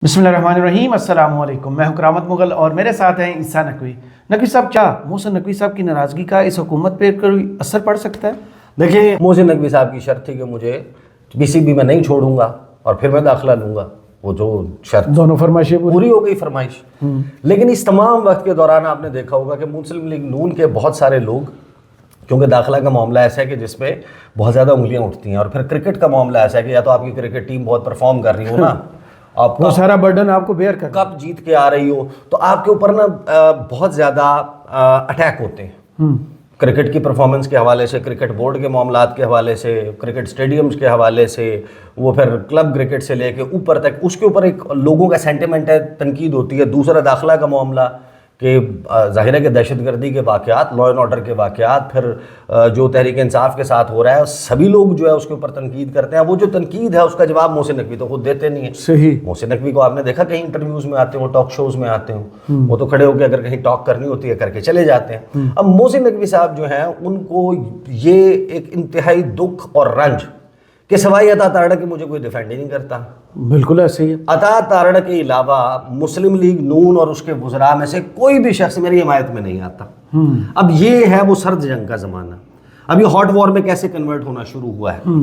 بسم اللہ الرحمن الرحیم، السلام علیکم۔ میں ہوں کرامت مغل اور میرے ساتھ ہیں عیسیٰ نقوی۔ نقوی صاحب، کیا محسن نقوی صاحب کی ناراضگی کا اس حکومت پہ کوئی اثر پڑ سکتا ہے؟ دیکھیں، محسن نقوی صاحب کی شرط تھی کہ مجھے PCB میں نہیں چھوڑوں گا اور پھر میں داخلہ لوں گا، وہ جو شرط دونوں فرمائشیں پوری ہو گئی فرمائش۔ لیکن اس تمام وقت کے دوران آپ نے دیکھا ہوگا کہ مسلم لیگ نون کے بہت سارے لوگ، کیونکہ داخلہ کا معاملہ ایسا ہے کہ جس پہ بہت زیادہ انگلیاں اٹھتی ہیں، اور پھر کرکٹ کا معاملہ ایسا ہے کہ یا تو آپ کی کرکٹ ٹیم بہت پرفارم کر رہی ہو نا، آپ وہ سارا برڈن آپ کو بیئر کر کپ جیت کے آ رہی ہو، تو آپ کے اوپر نا بہت زیادہ اٹیک ہوتے ہیں کرکٹ کی پرفارمنس کے حوالے سے، کرکٹ بورڈ کے معاملات کے حوالے سے، کرکٹ سٹیڈیمز کے حوالے سے، وہ پھر کلب کرکٹ سے لے کے اوپر تک اس کے اوپر ایک لوگوں کا سینٹیمنٹ ہے، تنقید ہوتی ہے۔ دوسرا داخلہ کا معاملہ کہ ظاہر ہے کہ دہشت گردی کے واقعات، لا اینڈ آرڈر کے واقعات، پھر جو تحریک انصاف کے ساتھ ہو رہا ہے، سبھی لوگ جو ہے اس کے اوپر تنقید کرتے ہیں۔ وہ جو تنقید ہے اس کا جواب محسن نقوی تو خود دیتے نہیں ہیں۔ صحیح۔ محسن نقوی کو آپ نے دیکھا کہیں انٹرویوز میں آتے ہوں، ٹاک شوز میں آتے ہوں، وہ تو کھڑے ہو کے اگر کہیں ٹاک کرنی ہوتی ہے کر کے چلے جاتے ہیں۔ اب محسن نقوی صاحب جو ہیں ان کو یہ ایک انتہائی دکھ اور رنج کہ سوائے عطا تارڑا کہ مجھے کوئی ڈیفینڈ ہی نہیں کرتا۔ بالکل ایسے ہی ہے۔ عطا تارڑا کے علاوہ مسلم لیگ نون اور اس کے وزراء میں سے کوئی بھی شخص میری حمایت میں نہیں آتا۔ اب یہ ہے وہ سرد جنگ کا زمانہ، اب یہ ہاٹ وار میں کیسے کنورٹ ہونا شروع ہوا ہے۔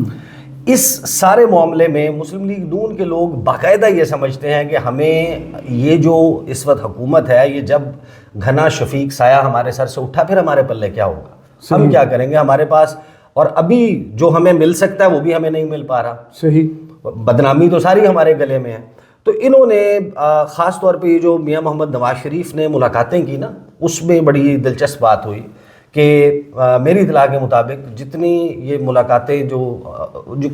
اس سارے معاملے میں مسلم لیگ نون کے لوگ باقاعدہ یہ سمجھتے ہیں کہ ہمیں یہ جو اس وقت حکومت ہے، یہ جب گھنا شفیق سایہ ہمارے سر سے اٹھا پھر ہمارے پلے کیا ہوگا، ہم کیا کریں گے، ہمارے پاس اور ابھی جو ہمیں مل سکتا ہے وہ بھی ہمیں نہیں مل پا رہا۔ صحیح۔ بدنامی تو ساری ہمارے گلے میں ہے۔ تو انہوں نے خاص طور پہ یہ جو میاں محمد نواز شریف نے ملاقاتیں کی نا، اس میں بڑی دلچسپ بات ہوئی کہ میری اطلاع کے مطابق جتنی یہ ملاقاتیں جو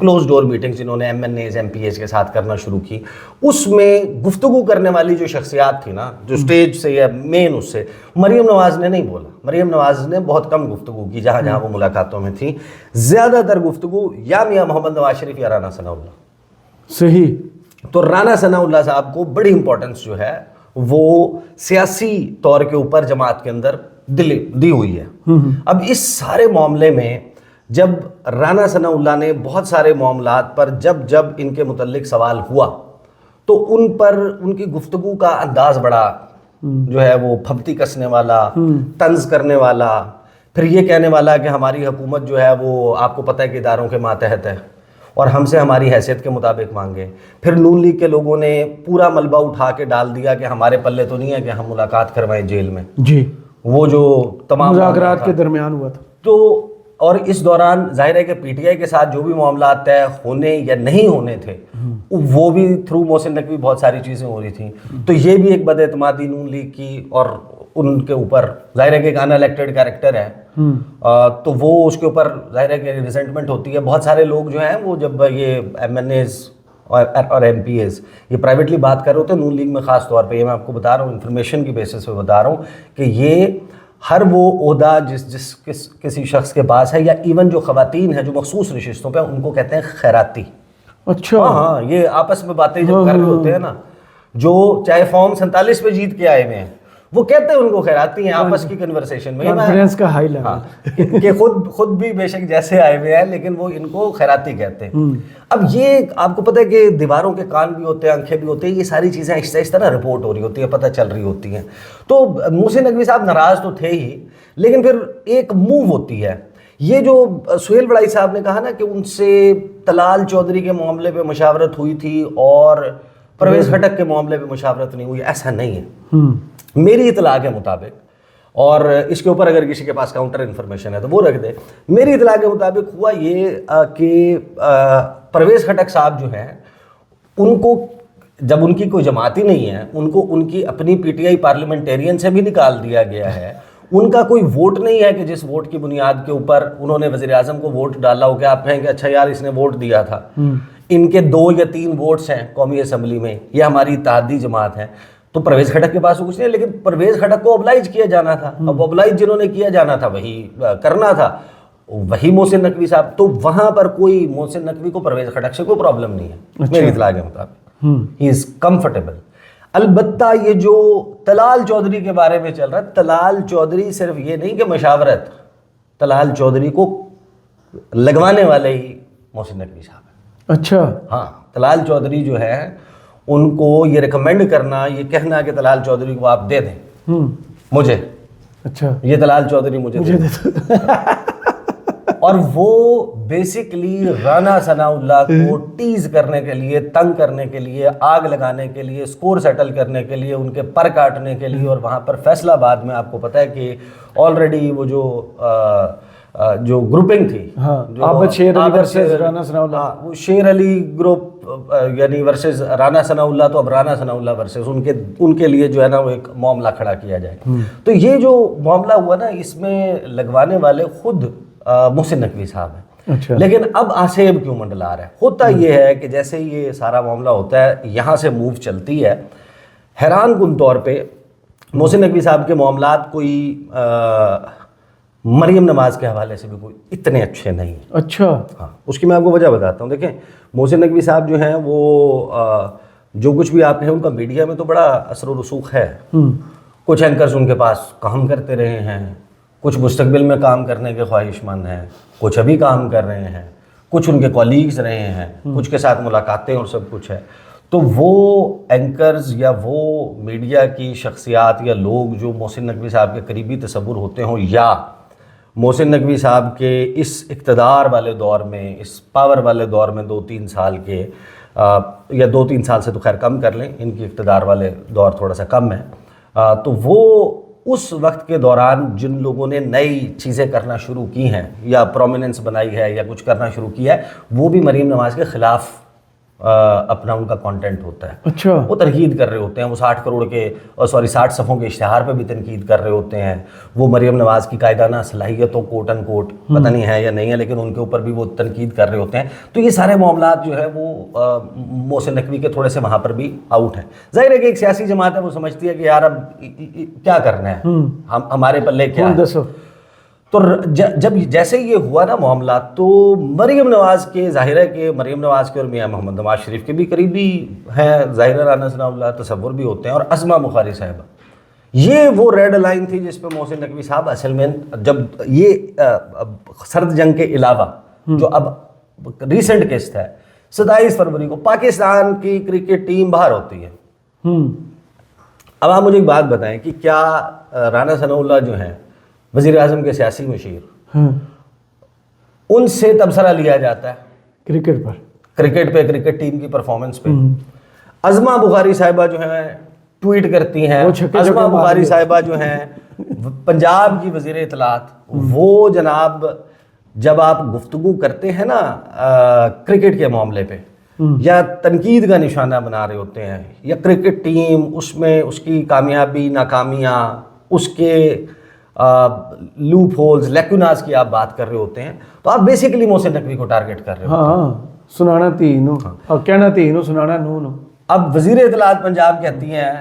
کلوز ڈور میٹنگز انہوں نے MNAs MPAs کے ساتھ کرنا شروع کی، اس میں گفتگو کرنے والی جو شخصیات تھی نا، جو سٹیج سے یا مین اس سے مریم نواز نے نہیں بولا۔ مریم نواز نے بہت کم گفتگو کی جہاں جہاں وہ ملاقاتوں میں تھی۔ زیادہ تر گفتگو یا میاں محمد نواز شریف یا رانا ثناء اللہ۔ صحیح۔ تو رانا ثناء اللہ صاحب کو بڑی امپورٹنس جو ہے وہ سیاسی طور کے اوپر جماعت کے اندر دی ہوئی ہے۔ اب اس سارے معاملے میں جب رانا ثناء اللہ نے بہت سارے معاملات پر جب ان کے متعلق سوال ہوا تو ان پر ان کی گفتگو کا انداز بڑا جو ہے وہ پھبتی کسنے والا، طنز کرنے والا، پھر یہ کہنے والا کہ ہماری حکومت جو ہے وہ آپ کو پتہ ہے کہ اداروں کے ماتحت ہے اور ہم سے ہماری حیثیت کے مطابق مانگے۔ پھر نون لیگ کے لوگوں نے پورا ملبہ اٹھا کے ڈال دیا کہ ہمارے پلے تو نہیں ہے کہ ہم ملاقات کروائیں جیل میں۔ جی، وہ جو تمام مذاکرات کے درمیان ہوا تھا تو، اور اس دوران ظاہر ہے کہ PTI کے ساتھ جو بھی معاملات طے ہونے یا نہیں ہونے تھے وہ بھی تھرو محسن نقوی بہت ساری چیزیں ہو رہی تھیں۔ تو یہ بھی ایک بد اعتمادی نون لیگ کی اور ان کے اوپر، ظاہر ہے کہ ایک ان الیکٹڈ کیریکٹر ہے تو وہ اس کے اوپر ظاہر ہے کہ ریزنٹمنٹ ہوتی ہے۔ بہت سارے لوگ جو ہیں وہ جب یہ MNAs اور MPAs یہ پرائیویٹلی بات کر رہے ہوتے ہیں نون لیگ میں، خاص طور پہ یہ میں آپ کو بتا رہا ہوں انفارمیشن کی بیسس پہ بتا رہا ہوں کہ یہ ہر وہ عہدہ کسی شخص کے پاس ہے، یا ایون جو خواتین ہیں جو مخصوص نشستوں پہ ان کو کہتے ہیں خیراتی۔ اچھا۔ ہاں، یہ آپس میں باتیں جب کر رہے ہوتے ہیں نا، جو چاہے فارم 47 پہ جیت کے آئے ہوئے ہیں وہ کہتے ہیں ان کو خیراتی ہیں آپس کی کنورسیشن میں، کانفیڈنس کا ہائی لیول کہ خود بھی بے شک جیسے آئے ہوئے ہیں لیکن وہ ان کو خیراتی کہتے ہیں۔ اب یہ آپ کو پتہ ہے کہ دیواروں کے کان بھی ہوتے ہیں، آنکھیں بھی ہوتے ہیں، یہ ساری چیزیں آہستہ آہستہ نا رپورٹ ہو رہی ہوتی ہیں، پتہ چل رہی ہوتی ہیں۔ تو محسن نقوی صاحب ناراض تو تھے ہی، لیکن پھر ایک موو ہوتی ہے۔ یہ جو سہیل بڑائی صاحب نے کہا نا کہ ان سے طلال چودھری کے معاملے پہ مشاورت ہوئی تھی اور پرویز خٹک کے معاملے پہ مشاورت نہیں ہوئی، ایسا نہیں ہے میری اطلاع کے مطابق، اور اس کے اوپر اگر کسی کے پاس کاؤنٹر انفارمیشن ہے تو وہ رکھ دے۔ میری اطلاع کے مطابق ہوا یہ کہ پرویز خٹک صاحب جو ہیں ان کو جب ان کی کوئی جماعت ہی نہیں ہے، ان کو ان کی اپنی PTI پارلیمنٹیرین سے بھی نکال دیا گیا ہے، ان کا کوئی ووٹ نہیں ہے کہ جس ووٹ کی بنیاد کے اوپر انہوں نے وزیر اعظم کو ووٹ ڈالا ہو کہ آپ کہیں کہ اچھا یار اس نے ووٹ دیا تھا۔ ان کے 2 یا 3 ووٹس ہیں قومی اسمبلی میں، یہ ہماری اتحادی جماعت ہے، تو پرویز خٹک کے پاس کچھ نہیں ہے، لیکن پرویز خٹک کو ابلائج کیا جانا تھا۔ اب ابلائج جنہوں نے کیا جانا تھا وہی کرنا تھا، وہی محسن نقوی صاحب۔ تو وہاں پر کوئی محسن نقوی کو پرویز خٹک سے کوئی پرابلم نہیں ہے میری اطلاع کے مطابق، ہی از کمفرٹیبل۔ البتہ یہ جو طلال چودھری کے بارے میں چل رہا ہے، طلال چودھری صرف یہ نہیں کہ مشاورت، طلال چودھری کو لگوانے والے ہی محسن نقوی صاحب ہیں۔ اچھا۔ ہاں، طلال چودھری جو ہے ان کو یہ ریکمینڈ کرنا, یہ کہنا کہ طلال چودھری کو آپ دے دیں مجھے, اچھا یہ طلال چودھری مجھے دے دیں. اور وہ بیسکلی رانا ثناء اللہ کو ٹیز کرنے کے لیے, تنگ کرنے کے لیے, آگ لگانے کے لیے, سکور سیٹل کرنے کے لیے, ان کے پر کاٹنے کے لیے. اور وہاں پر فیصل آباد میں آپ کو پتہ ہے کہ آلریڈی وہ جو گروپنگ تھی, جو عابد شیر علی ورسز رانا ثناء اللہ, وہ شیر علی گروپ یعنی ورسز رانا ثناء اللہ, تو اب رانا ثناء اللہ ورسز ان کے لیے جو ہے نا وہ ایک معاملہ کھڑا کیا جائے. تو یہ جو معاملہ ہوا نا, اس میں لگوانے والے خود محسن نقوی صاحب ہیں. اچھا, لیکن اب آسیب کیوں منڈلا رہا ہے؟ ہوتا یہ ہے کہ جیسے یہ سارا معاملہ ہوتا ہے, یہاں سے موو چلتی ہے, حیران کن طور پہ محسن نقوی صاحب کے معاملات کوئی مریم نواز کے حوالے سے بھی کوئی اتنے اچھے نہیں. اچھا, ہاں, اس کی میں آپ کو وجہ بتاتا ہوں. دیکھیں, محسن نقوی صاحب جو ہیں وہ جو کچھ بھی آپ کہیں ان کا میڈیا میں تو بڑا اثر و رسوخ ہے. کچھ اینکرز ان کے پاس کام کرتے رہے ہیں, کچھ مستقبل میں کام کرنے کے خواہش مند ہیں, کچھ ابھی کام کر رہے ہیں, کچھ ان کے کولیگز رہے ہیں, کچھ کے ساتھ ملاقاتیں اور سب کچھ ہے. تو وہ اینکرز یا وہ میڈیا کی شخصیات یا لوگ جو محسن نقوی صاحب کے قریبی تصور ہوتے ہوں, یا محسن نقوی صاحب کے اس اقتدار والے دور میں, اس پاور والے دور میں 2-3 سال کے, یا 2-3 سال سے تو خیر کم کر لیں, ان کی اقتدار والے دور تھوڑا سا کم ہے, تو وہ اس وقت کے دوران جن لوگوں نے نئی چیزیں کرنا شروع کی ہیں یا پرومیننس بنائی ہے یا کچھ کرنا شروع کیا ہے, وہ بھی مریم نواز کے خلاف اپنا ان کا کانٹینٹ ہوتا ہے. اچھا, وہ تنقید کر رہے ہوتے ہیں, وہ 60 صفحوں کے اشتہار پہ بھی تنقید کر رہے ہوتے ہیں. وہ مریم نواز کی قائدانہ صلاحیتوں کوٹ ان کوٹ پتہ نہیں ہے یا نہیں ہے, لیکن ان کے اوپر بھی وہ تنقید کر رہے ہوتے ہیں. تو یہ سارے معاملات جو ہے وہ محسن نقوی کے تھوڑے سے وہاں پر بھی آؤٹ ہیں. ظاہر ہے کہ ایک سیاسی جماعت ہے, وہ سمجھتی ہے کہ یار اب کیا کرنا ہے, ہمارے پلے کیا ہے. تو جب جیسے یہ ہوا نا معاملہ, تو مریم نواز کے, ظاہر ہے کہ مریم نواز کے اور میاں محمد نواز شریف کے بھی قریبی ہیں, ظاہر ہے رانا ثناء اللہ تصور بھی ہوتے ہیں, اور عظمہ بخاری صاحبہ, یہ وہ ریڈ لائن تھی جس پہ محسن نقوی صاحب اصل میں, جب یہ سرد جنگ کے علاوہ جو اب ریسنٹ قسط ہے, 27 فروری کو پاکستان کی کرکٹ ٹیم باہر ہوتی ہے. اب آپ مجھے ایک بات بتائیں کہ کیا رانا ثناء اللہ جو ہیں وزیر اعظم کے سیاسی مشیر, ان سے تبصرہ لیا جاتا ہے کرکٹ پر, کرکٹ پہ, کرکٹ ٹیم کی پرفارمنس پہ؟ عظمہ بخاری صاحبہ جو ہیں ٹویٹ کرتی ہیں, عظمہ بخاری صاحبہ جو ہیں پنجاب کی وزیر اطلاعات, وہ جناب جب آپ گفتگو کرتے ہیں نا کرکٹ کے معاملے پہ, یا تنقید کا نشانہ بنا رہے ہوتے ہیں, یا کرکٹ ٹیم, اس میں اس کی کامیابی ناکامیاں, اس کے لوپ ہولز, لیکوناز کی آپ بات کر رہے ہوتے ہیں, تو آپ بیسیکلی محسن نقوی کو ٹارگٹ کر رہے ہوتے ہیں. ہاں, سنانا تینوں اور کہنا تینوں, سنانا نو. اب وزیر اطلاعات پنجاب کہتی ہیں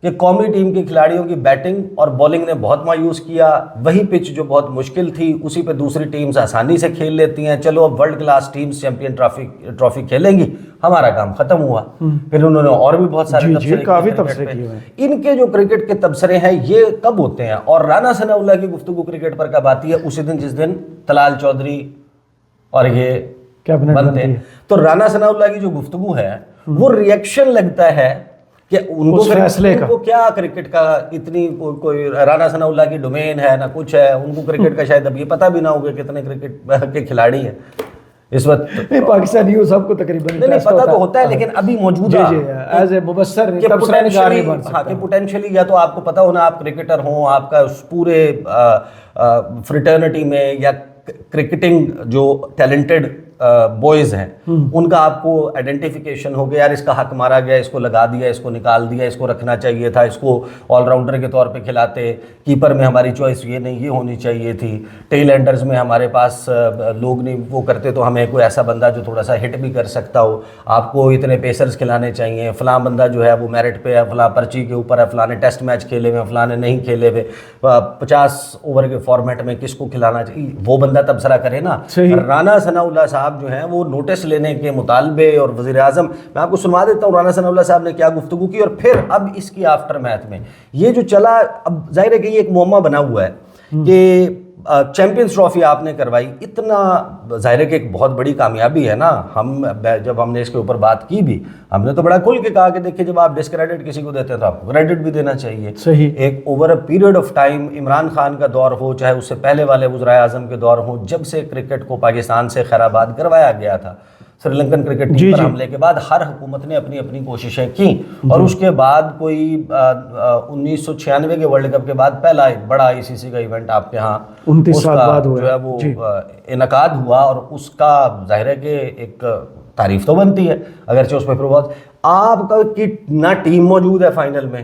کہ قومی ٹیم کے کھلاڑیوں کی بیٹنگ اور بولنگ نے بہت مایوس کیا, وہی پچ جو بہت مشکل تھی اسی پہ دوسری ٹیمز آسانی سے کھیل لیتی ہیں, چلو اب world class teams champion trophy کھیلیں گی, ہمارا کام ختم ہوا. پھر انہوں نے اور بھی بہت سارے تبصرے کیے ہیں. ان کے جو کرکٹ کے تبصرے ہیں یہ کب ہوتے ہیں, اور رانا ثناء اللہ کی گفتگو کرکٹ پر کب آتی ہے؟ اسی دن جس دن طلال چودھری اور یہ بنتے ہیں. تو رانا ثناء اللہ کی جو گفتگو ہے وہ ریئیکشن لگتا ہے کہ ان کو کیا کرکٹ کا اتنی کوئی رانا ثناء اللہ کی ڈومین ہے نہ کچھ ہے, ان کو کرکٹ کا شاید اب یہ پتہ بھی نہ ہوگا کتنے کرکٹ کے کھلاڑی ہیں اس وقت. پاکستانی ہو سب کو تقریباً نہیں پتہ تو ہوتا ہے, لیکن ابھی موجودہ ایز اے مبصر کہ پوٹینشلی یا تو آپ کو پتہ ہونا آپ کرکٹر ہوں, آپ کا اس پورے فریٹرنٹی میں یا کرکٹنگ جو ٹیلنٹڈ بوائز ہیں ان کا آپ کو آئیڈینٹیفیکیشن ہو گیا, یار اس کا حق مارا گیا, اس کو لگا دیا, اس کو نکال دیا, اس کو رکھنا چاہیے تھا, اس کو آل راؤنڈر کے طور پہ کھلاتے, کیپر میں ہماری چوائس یہ نہیں, یہ ہونی چاہیے تھی, ٹیل اینڈرز میں ہمارے پاس لوگ نہیں وہ کرتے, تو ہمیں کوئی ایسا بندہ جو تھوڑا سا ہٹ بھی کر سکتا ہو, آپ کو اتنے پیسرز کھلانے چاہیے, فلاں بندہ جو ہے وہ میرٹ پہ ہے, فلاں پرچی کے اوپر ہے, فلاں نے ٹیسٹ میچ کھیلے ہوئے, فلاں نے نہیں کھیلے ہوئے, 50 اوور کے فارمیٹ میں کس کو کھلانا چاہیے, وہ بندہ تبصرہ کرے نا. رانا ثناء اللہ صاحب جو ہیں وہ نوٹس لینے کے مطالبے, اور وزیر اعظم, میں آپ کو سنوا دیتا ہوں رانا ثناء اللہ صاحب نے کیا گفتگو کی, اور پھر اب اس کی آفٹر میتھ میں یہ جو چلا, اب ظاہر ہے کہ یہ ایک معمہ بنا ہوا ہے کہ چیمپئنز ٹرافی آپ نے کروائی، اتنا ظاہر ہے کہ ایک بہت بڑی کامیابی ہے نا. جب ہم نے اس کے اوپر بات کی بھی، ہم نے تو بڑا کھل کے کہا کہ دیکھیں جب آپ ڈسکریڈٹ کسی کو دیتے ہیں تو آپ کو کریڈٹ بھی دینا چاہیے. صحیح. ایک over a period of time Imran Khan کا دور ہو، چاہے اس سے پہلے والے وزرائے اعظم کے دور ہوں، جب سے کرکٹ کو پاکستان سے خیر آباد کروایا گیا تھا، سری لنکن کرکٹ ٹیم پر حملے کے بعد ہر حکومت نے اپنی اپنی کوششیں کی، اور اس کے بعد کوئی 1996 کے ورلڈ کپ کے بعد پہلا ایک بڑا آئی سی سی کا ایونٹ آپ کے ہاں 29 سال بعد جو ہے وہ انعقاد ہوا، اور اس کا ظاہر ہے کہ ایک تعریف تو بنتی ہے، اگرچہ اس میں پھر بہت آپ کا کہ نہ ٹیم موجود ہے فائنل میں،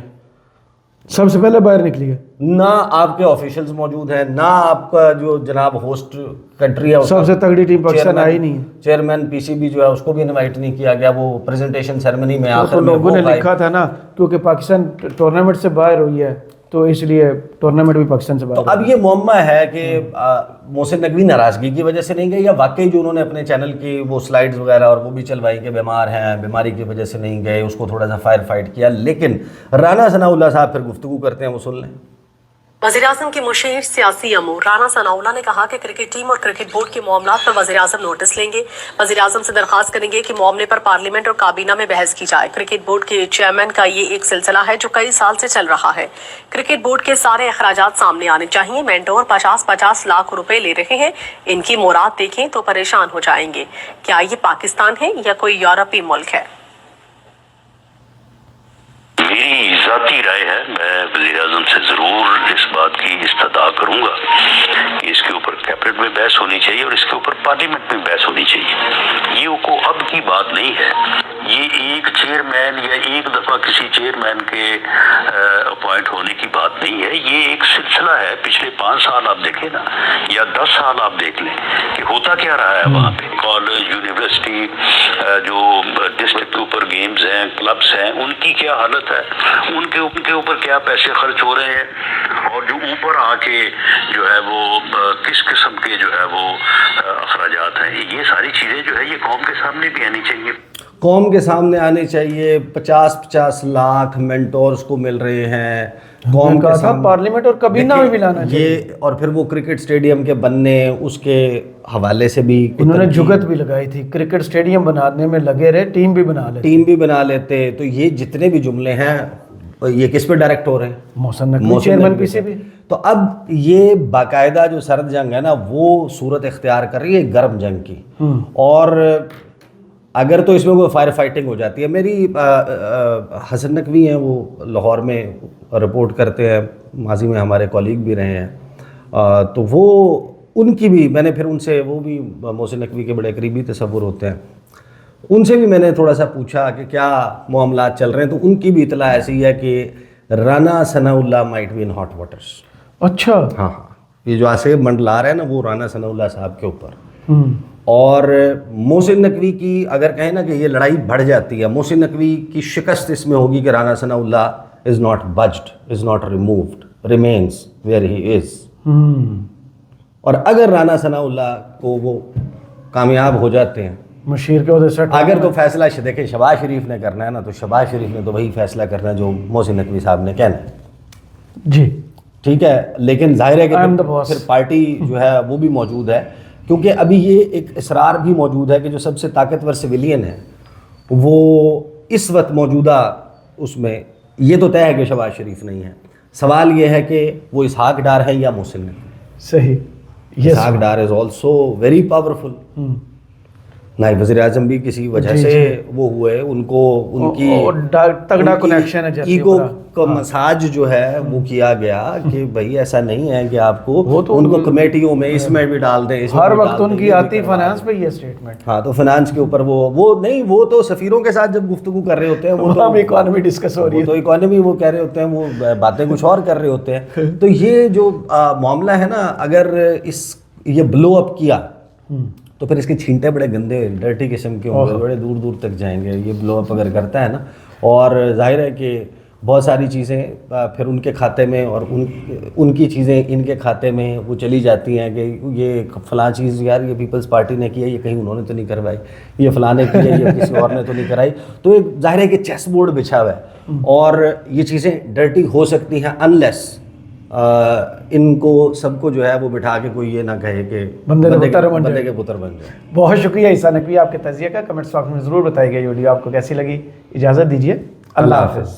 سب سے پہلے باہر نکلی ہے، نہ آپ کے آفیشلز موجود ہیں، نہ آپ کا جو جناب ہوسٹ کنٹری ہے سب سے تگڑی ٹیم پاکستان آئی نہیں ہے، چیئرمین پی سی بی جو ہے اس کو بھی انوائٹ نہیں کیا گیا. وہ پریزنٹیشن سیرمنی میں آخر تو میں لوگوں نے لکھا تھا نا کیونکہ پاکستان ٹورنامنٹ سے باہر ہوئی ہے تو اس لیے ٹورنامنٹ بھی پاکستان سے باہر. تو اب یہ معمہ ہے کہ محسن نقوی ناراضگی کی وجہ سے نہیں گئے، یا واقعی جو انہوں نے اپنے چینل کی وہ سلائیڈز وغیرہ اور وہ بھی چلوائی کہ بیمار ہیں، بیماری کی وجہ سے نہیں گئے، اس کو تھوڑا سا فائر فائٹ کیا. لیکن رانا ثناء اللہ صاحب پھر گفتگو کرتے ہیں، وہ سن لیں. وزیراعظم کے مشیر سیاسی امور رانا ثناء اللہ نے کہا کہ کرکٹ ٹیم اور کرکٹ بورڈ کے معاملات پر وزیراعظم نوٹس لیں گے. وزیراعظم سے درخواست کریں گے کہ معاملے پر پارلیمنٹ اور کابینہ میں بحث کی جائے. کرکٹ بورڈ کے چیئرمین کا یہ ایک سلسلہ ہے جو کئی سال سے چل رہا ہے. کرکٹ بورڈ کے سارے اخراجات سامنے آنے چاہیے. مینٹور 50 لاکھ روپے لے رہے ہیں، ان کی مراد دیکھیں تو پریشان ہو جائیں گے. کیا یہ پاکستان ہے یا کوئی یورپی ملک ہے؟ میری ذاتی رائے ہے، میں وزیر اعظم سے ضرور اس بات کی استدعا کروں گا کہ اس کے اوپر کیبنٹ میں بحث ہونی چاہیے اور اس کے اوپر پارلیمنٹ میں بحث ہونی چاہیے. یہ کو اب کی بات نہیں ہے، یہ ایک چیئرمین یا ایک دفعہ کسی چیئرمین کے اپوائنٹ ہونے کی بات نہیں ہے. یہ ایک سلسلہ ہے، پچھلے 5 سال آپ دیکھیں نا یا 10 سال آپ دیکھ لیں کہ ہوتا کیا رہا ہے وہاں پہ. کالج، یونیورسٹی، جو ڈسٹرکٹ کے اوپر گیمز ہیں، کلبس ہیں، ان کی کیا حالت ہے، ان کے اوپر کیا پیسے خرچ ہو رہے ہیں، اور جو اوپر آ کے جو ہے وہ کس قسم کے جو ہے وہ اخراجات ہیں. یہ ساری چیزیں جو ہے یہ قوم کے سامنے بھی آنی چاہیے. قوم کے سامنے آنے چاہیے. 50 لاکھ مینٹورز کو مل رہے ہیں قوم کے سامنے، پارلیمنٹ اور کابینہ میں بھی لانا چاہیے. یہ اور پھر وہ کرکٹ سٹیڈیم کے بننے، اس کے حوالے سے بھی انہوں نے جھگت بھی لگائی تھی، کرکٹ سٹیڈیم بنانے میں لگے رہے، ٹیم بھی بنا لیتے. تو یہ جتنے بھی جملے ہیں یہ کس پہ ڈائریکٹ ہو رہے ہیں؟ Mohsin Naqvi chairman P C B. تو اب یہ باقاعدہ جو سرد جنگ ہے نا وہ صورت اختیار کر رہی ہے گرم جنگ کی. اور اگر تو اس میں کوئی فائر فائٹنگ ہو جاتی ہے، میری حسن نقوی ہیں، وہ لاہور میں رپورٹ کرتے ہیں، ماضی میں ہمارے کولیگ بھی رہے ہیں، تو وہ ان کی بھی میں نے پھر ان سے، وہ بھی محسن نقوی کے بڑے قریبی تصور ہوتے ہیں، ان سے بھی میں نے تھوڑا سا پوچھا کہ کیا معاملات چل رہے ہیں. تو ان کی بھی اطلاع ایسی ہے کہ Rana Sanaullah might be in hot waters. اچھا. ہاں، یہ جو آصف منڈلا رہا ہے نا وہ رانا ثناء اللہ صاحب کے اوپر. اور محسن نقوی کی اگر کہیں نا کہ یہ لڑائی بڑھ جاتی ہے، محسن نقوی کی شکست اس میں ہوگی کہ Rana Sanaullah is not budged, is not removed, remains where he is. اور اگر رانا ثناء اللہ کو وہ کامیاب ہو جاتے ہیں، مشیر کے عہدے سے اگر تو فیصلہ دیکھیں شہباز شریف نے کرنا ہے نا، تو شہباز شریف نے تو وہی فیصلہ کرنا ہے جو محسن نقوی صاحب نے کہنا ہے. جی ٹھیک ہے، لیکن ظاہر ہے کہ پھر پارٹی جو ہے وہ بھی موجود ہے، کیونکہ ابھی یہ ایک اصرار بھی موجود ہے کہ جو سب سے طاقتور سویلین ہے وہ اس وقت موجودہ اس میں یہ تو طے ہے کہ شہباز شریف نہیں ہے. سوال یہ ہے کہ وہ اسحاق ڈار ہے یا محسن نقوی. صحیح. Ishaq Dar is also very powerful. نائب وزیر اعظم بھی کسی وجہ سے وہ ہوئے، ان کو ان کی تگڑا کنیکشن ہے، ایگو کا مساج جو ہے وہ کیا گیا کہ بھائی ایسا نہیں ہے کہ آپ کو ان کو کمیٹیوں میں اس میں بھی ڈال دیں. ہر وقت ان کی آتی فائنانس پہ یہ اسٹیٹمنٹ. ہاں، تو فائنانس کے اوپر وہ نہیں، وہ تو سفیروں کے ساتھ جب گفتگو کر رہے ہوتے ہیں وہ تو اکانومی ڈسکس ہو رہی ہے، تو اکانومی وہ کہہ رہے ہوتے ہیں، وہ باتیں کچھ اور کر رہے ہوتے ہیں. تو یہ جو معاملہ ہے نا، اگر یہ بلو اپ کیا تو پھر اس کے چھینٹے بڑے گندے ڈرٹی قسم کے ہوں گے، بڑے دور دور تک جائیں گے. یہ بلو اپ اگر کرتا ہے نا، اور ظاہر ہے کہ بہت ساری چیزیں پھر ان کے کھاتے میں اور ان کی چیزیں ان کے کھاتے میں وہ چلی جاتی ہیں کہ یہ فلاں چیز یار یہ پیپلز پارٹی نے کی ہے، یہ کہیں انہوں نے تو نہیں کروائی، یہ فلاں نے کی ہے، یہ کسی اور نے تو نہیں کرائی. تو ایک ظاہر ہے کہ چیس بورڈ بچھا ہوا ہے اور یہ چیزیں ڈرٹی ہو سکتی ہیں انلیس ان کو سب کو جو ہے وہ بٹھا کے کوئی یہ نہ کہے کہ بندے کے پتر بن جائے. بہت شکریہ عیسیٰ نقوی آپ کے تجزیے کا. کمنٹس باکس میں ضرور بتائیے گا یہ ویڈیو آپ کو کیسی لگی. اجازت دیجیے, اللہ حافظ.